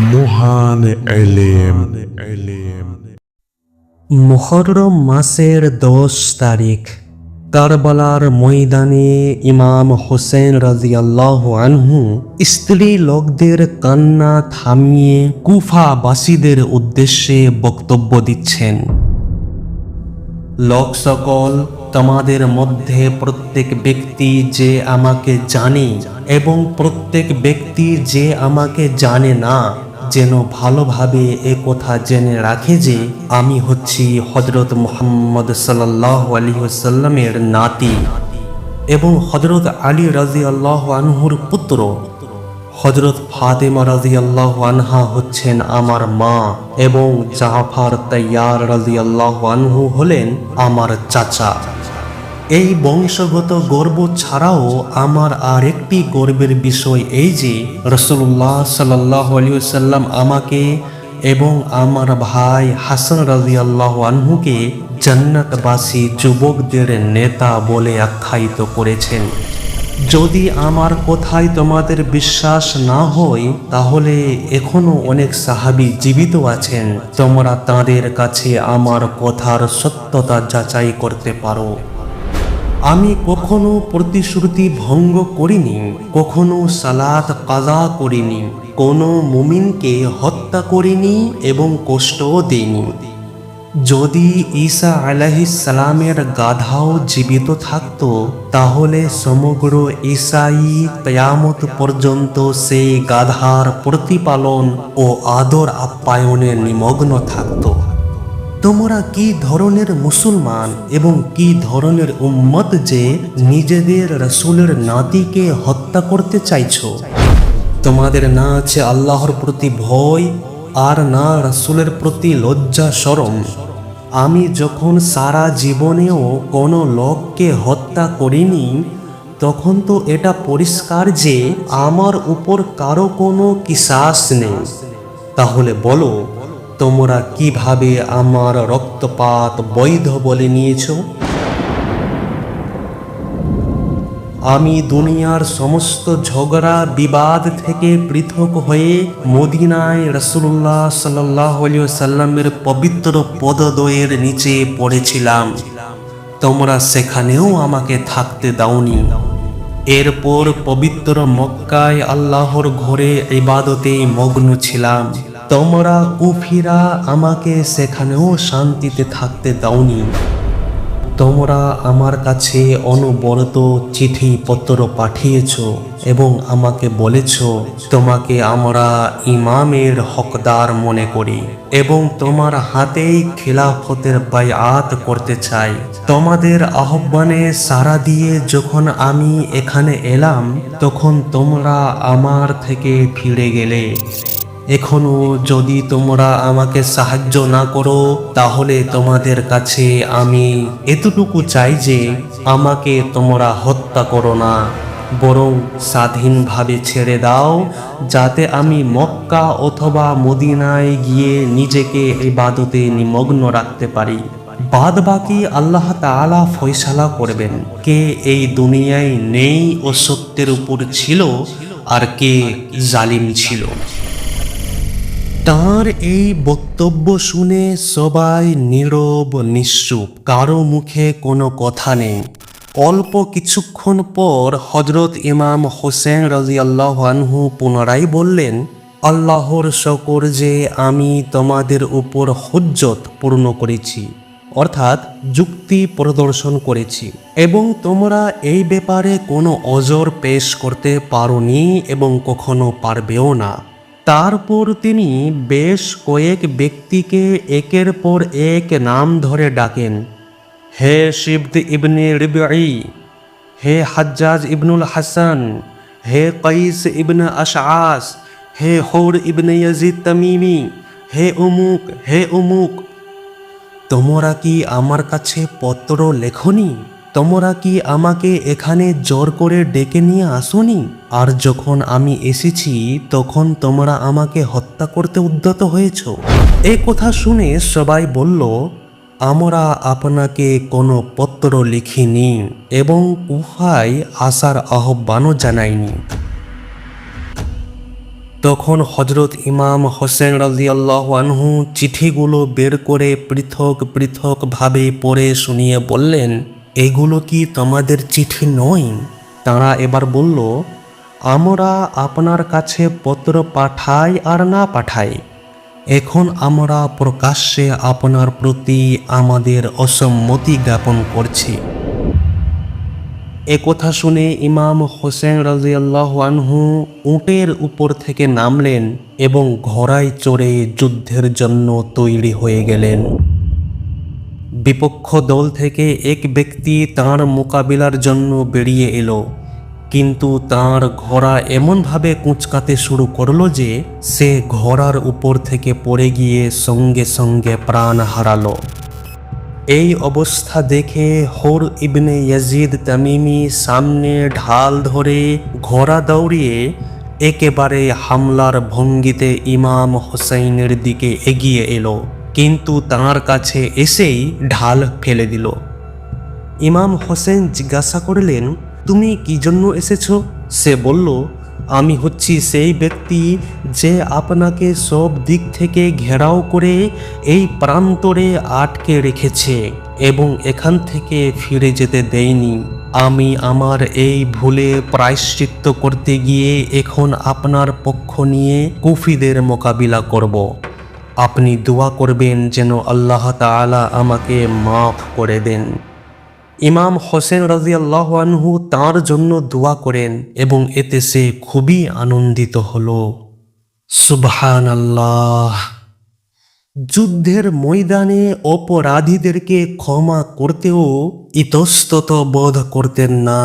মহান এলেম। মুহররম মাসের 10 তারিখ কারবালার ময়দানে ইমাম হোসেন রাদিয়াল্লাহু আনহু স্ত্রী লোকদের কান্না থামিয়ে কুফাবাসীদের উদ্দেশ্যে বক্তব্য দিচ্ছেন। লোক সকল, তোমাদের মধ্যে প্রত্যেক ব্যক্তি যে আমাকে জানে এবং প্রত্যেক ব্যক্তি যে আমাকে জানে না, যেন ভালোভাবে এ কথা জেনে রাখে যে আমি হচ্ছি হযরত মুহাম্মদ সাল্লাল্লাহু আলাইহি ওয়াসাল্লামের নাতি এবং হযরত আলী রাদিয়াল্লাহু আনহুর পুত্র। হযরত ফাতেমা রাদিয়াল্লাহু আনহা হচ্ছেন আমার মা এবং জাফর তাইয়ার রাদিয়াল্লাহু আনহু হলেন আমার চাচা। এই বংশগত গর্ব ছাড়াও আমার আরেকটি গর্বের বিষয় এই যে রাসূলুল্লাহ সাল্লাল্লাহু আলাইহি ওয়াসাল্লাম আমাকে এবং আমার ভাই হাসান রাদিয়াল্লাহু আনহুকে জান্নাতবাসী যুবকদের নেতা বলে আখ্যায়িত করেছেন। যদি আমার কথায় তোমাদের বিশ্বাস না হয়, তাহলে এখনো অনেক সাহাবী জীবিত আছেন, তোমরা তাদের কাছে আমার কথার সত্যতা যাচাই করতে পারো। আমি কখনো প্রতিশ্রুতি ভঙ্গ করিনি, কখনো সালাত কাজা করিনি, কোনো মুমিনকে হত্যা করিনি এবং কষ্টও দিইনি। যদি ঈসা আলাইহিস সালামের গাধাও জীবিত থাকত, তাহলে সমগ্র ঈসাই কিয়ামত পর্যন্ত সেই গাধার প্রতিপালন ও আদর আপ্যায়নে নিমগ্ন থাকত। তোমরা কি ধরনের মুসলমান এবং কি ধরনের উম্মত যে নিজেদের রাসূলের নাতিকে হত্যা করতে চাইছো? তোমাদের না আছে আল্লাহর প্রতি ভয় আর না রাসূলের প্রতি লজ্জা শরম। আমি যখন সারা জীবনেও কোনো লোককে হত্যা করিনি, তখন তো এটা পরিষ্কার যে আমার উপর কারো কোনো কিসাস নেই। তাহলে বলো, তোমরা কিভাবে আমার রক্তপাত বৈধ বলে নিয়েছো? আমি দুনিয়ার সমস্ত ঝগড়া বিবাদ থেকে পৃথক হয়ে মদিনায় রাসূলুল্লাহ সাল্লাল্লাহু আলাইহি ওয়াসাল্লামের পবিত্র পদদ্বয়ের নিচে পড়েছিলাম। তোমরা সেখানেও আমাকে থাকতে দাওনি। এরপর পবিত্র মক্কায় আল্লাহর ঘরে ইবাদতে মগ্ন ছিলাম। তোমরা কুফিরা আমাকে সেখানেও শান্তিতে থাকতে দাওনি। তোমরা আমার কাছে অনবরত চিঠিপত্র পাঠিয়েছ এবং আমাকে বলেছ তোমাকে আমরা ইমামের হকদার মনে করি এবং তোমার হাতেই খিলাফতের বায়আত করতে চাই। তোমাদের আহ্বানে সাড়া দিয়ে যখন আমি এখানে এলাম, তখন তোমরা আমার থেকে ফিরে গেলে। এখনো যদি তোমরা আমাকে সাহায্য না করো, তাহলে তোমাদের কাছে আমি এতটুকু চাই যে আমাকে তোমরা হত্যা করো না, বরং স্বাধীনভাবে ছেড়ে দাও, যাতে আমি মক্কা অথবা মদিনায় গিয়ে নিজেকে ইবাদতে নিমগ্ন রাখতে পারি। বাদ বাকি আল্লাহ তাআলা ফয়সালা করবেন কে এই দুনিয়ায় নেই ও সত্যের উপর ছিল আর কে জালিম ছিল। তাঁর এই বক্তব্য শুনে সবাই নীরব নিশ্চুপ, কারো মুখে কোনো কথা নেই। অল্প কিছুক্ষণ পর হযরত ইমাম হোসেন রাদিয়াল্লাহু আনহু পুনরায় বললেন, আল্লাহর শকর যে আমি তোমাদের উপর হুজ্জত পূর্ণ করেছি, অর্থাৎ যুক্তি প্রদর্শন করেছি, এবং তোমরা এই ব্যাপারে কোনো অজর পেশ করতে পারোনি এবং কখনো পারবেও না। তারপর তিনি বেশ কয়েক ব্যক্তিকে একের পর এক নাম ধরে ডাকেন। হে শিবদ ইবনে রিবঈ, হে হাজ্জাজ ইবনুল হাসান, হে কাইস ইবনে আশআস, হে হুর ইবনে ইয়াজিদ তামিমি, হে উমুক, হে উমুক। তোমরা কি আমার কাছে পত্র লেখনি? তোমরা কি আমাকে এখানে জোর করে ডেকে নিয়ে আসোনি? আর যখন আমি এসেছি, তখন তোমরা আমাকে হত্যা করতে উদ্যত হয়েছ। এই কথা শুনে সবাই বলল, আমরা আপনাকে কোনো পত্র লিখিনি এবং কুফায় আসার আহ্বানও জানাইনি। তখন হজরত ইমাম হোসেন রাদিয়াল্লাহু আনহু চিঠিগুলো বের করে পৃথক পৃথকভাবে পড়ে শুনিয়ে বললেন, এগুলো কি তোমাদের চিঠি নয়? তারা এবার বলল, আমরা আপনার কাছে পত্র পাঠাই আর না পাঠাই, এখন আমরা প্রকাশ্যে আপনার প্রতি আমাদের অসম্মতি জ্ঞাপন করছি। একথা শুনে ইমাম হোসেন রাদিয়াল্লাহু আনহু উটের উপর থেকে নামলেন এবং ঘোড়ায় চড়ে যুদ্ধের জন্য তৈরি হয়ে গেলেন। বিপক্ষ দল থেকে এক ব্যক্তি তাঁর মোকাবিলার জন্য বেরিয়ে এলো, কিন্তু তাঁর ঘোড়া এমনভাবে কুঁচকাতে শুরু করলো যে সে ঘোড়ার উপর থেকে পড়ে গিয়ে সঙ্গে সঙ্গে প্রাণ হারালো। এই অবস্থা দেখে হুর ইবনে ইয়াজিদ তামিমি সামনে ঢাল ধরে ঘোড়া দৌড়িয়ে একেবারে হামলার ভঙ্গিতে ইমাম হোসেনের দিকে এগিয়ে এলো, কিন্তু তাঁর কাছে এসেই ঢাল ফেলে দিল। ইমাম হোসেন জিজ্ঞাসা করলেন, তুমি কি জন্য এসেছ? সে বলল, আমি হচ্ছি সেই ব্যক্তি যে আপনাকে সব দিক থেকে ঘেরাও করে এই প্রান্তরে আটকে রেখেছে এবং এখান থেকে ফিরে যেতে দেয়নি। আমি আমার এই ভুলে প্রায়শ্চিত্ত করতে গিয়ে এখন আপনার পক্ষ নিয়ে কুফিদের মোকাবিলা করব। আপনি দোয়া করবেন যেন আল্লাহ তাআলা আমাকে মাফ করে দেন। ইমাম হোসেন রাদিয়াল্লাহু আনহু তাঁর জন্য দোয়া করেন এবং এতে সে খুবই আনন্দিত হল। সুবহানাল্লাহ। যুদ্ধের ময়দানে অপরাধীদেরকে ক্ষমা করতেও ইতস্তত বোধ করতেন না।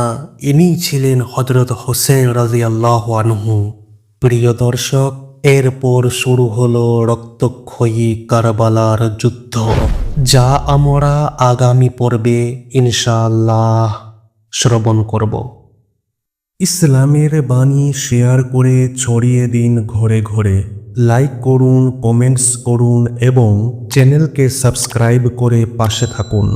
ইনি ছিলেন হযরত হোসেন রাদিয়াল্লাহু আনহু। প্রিয় দর্শক, এরপর শুরু হলো রক্তক্ষয়ী কারবালার যুদ্ধ, যা আমরা আগামী পর্বে ইনশাআল্লাহ শ্রবণ করব। ইসলামের বাণী শেয়ার করে ছড়িয়ে দিন ঘরে ঘরে। লাইক করুন, কমেন্টস করুন এবং চ্যানেলকে সাবস্ক্রাইব করে পাশে থাকুন।